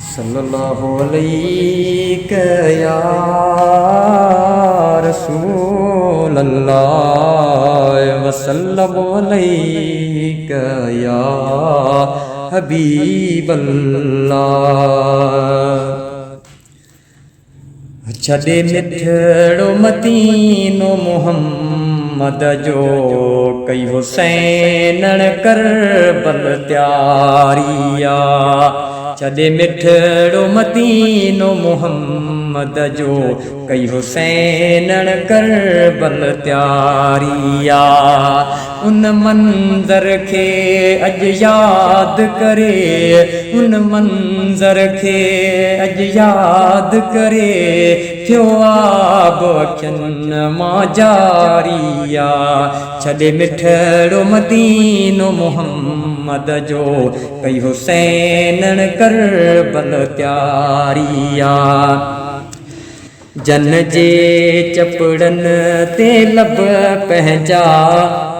सल्लल्लाहु अलैहि या रसूलल्लाह वसल्लम अलैका या हबीबल्लाह। छॾे मिठड़ो मदीनो मुहम्मद जो कई हुसैनण करबल त्यारिया। छॾे मिठड़ो मदीनो मुहम्मद जो कई हुसैनण करबल त्यारिया। उन मंज़र खे अॼु यादि करे, उन मंज़र खे अॼु यादि करे थियो आब अखियुनि मां जारिया। छॾे मिठड़ो मदीनो मुहम्मद जो कई हुसैनण करबल त्यारिया। जन जे चपड़नि ते लब पंहिंजा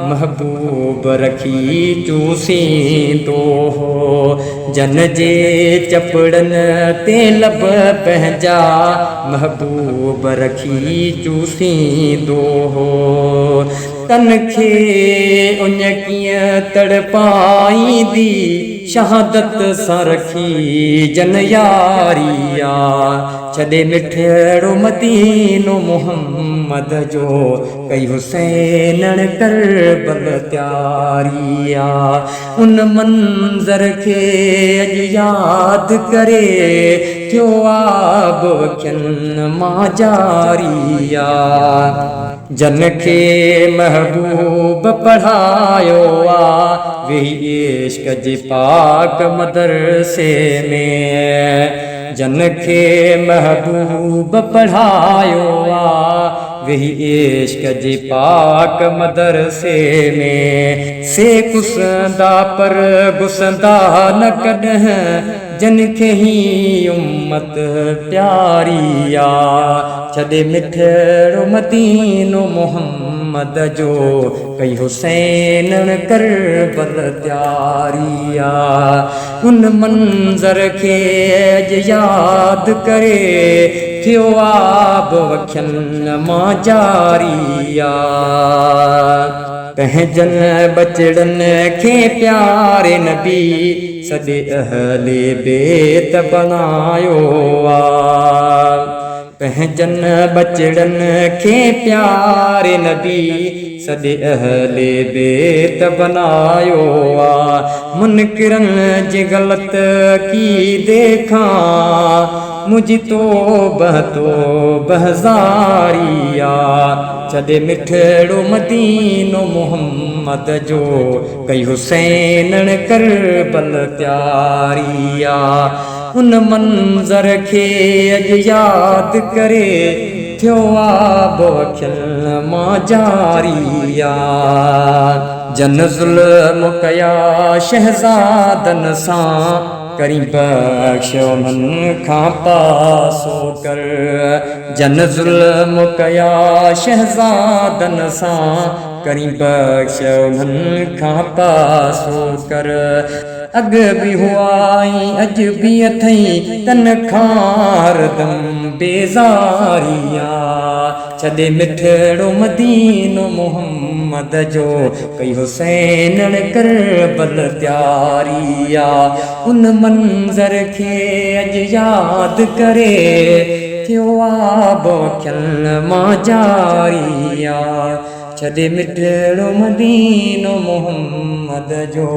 महबूब रखी चूसींदो हो। जन जे चपड़नि ते लब पंहिंजा महबूब रखी चूसींदो हो। तन खे उन कीअं तड़पाईंदी शहादत सां रखी जन यारिया। छॾे मिठड़ो मदीनो मुहम्मद जो कई हुसैनण करबल त्यारिया। उन मंज़र खे अॼु यादि करे थियो आब अखियुनि मां जारिया। जन खे महबूब पढ़ायो आ वेही इश्क जे पाक मदरसे में। जन खे महबूब पढ़ायो आ वेही इश्क जे पाक मदरसे में। से कुसंदा पर गुसंदा न कॾहिं जन खे ही उम्मत प्यारिया। छॾे मिठड़ो मदीनो मुहम्मद जो कई हुसैनण करबल त्यारिया। उन मंज़र खे अॼु यादि करे थियो आब अखियुनि मां जारिया। पंहिंजनि बचड़नि खे प्यारे नबी सॼे अहले बेत बनायो आ। पंहिंजनि बचड़नि खे प्यारे नबी सॼे अहले बेत बनायो आ। मुनकिरनि जी ग़लति की देखां मुझी तौबह ज़ारिया। छॾे मिठड़ो मदीनो मुहम्मद जो कई हुसैनण करबल त्यारिया। उन मंज़र खे अॼु यादि करे थियो आब अखियुनि मां जारिया। जन ज़ुल्म कया शहज़ादनि सां करी बख़्श उन्हनि खां पासो कर। जन ज़ुल्म कया शहज़ादनि सां करी बख़्श उन्हनि खां पासो कर। अॻ बि हुआ अॼु बि अथई तन खां हरदम बेज़ारिया। छॾे मिठड़ो मदीनो मुहम्मद जो कई हुसैनण करबल त्यारिया। उन मंज़र खे अॼु यादि करे थियो आब अखियुनि मां जारिया। छॾे मिठड़ो मदीनो मुहम्मद जो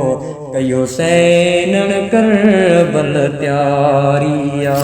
कई हुसैनण करबल त्यारिया।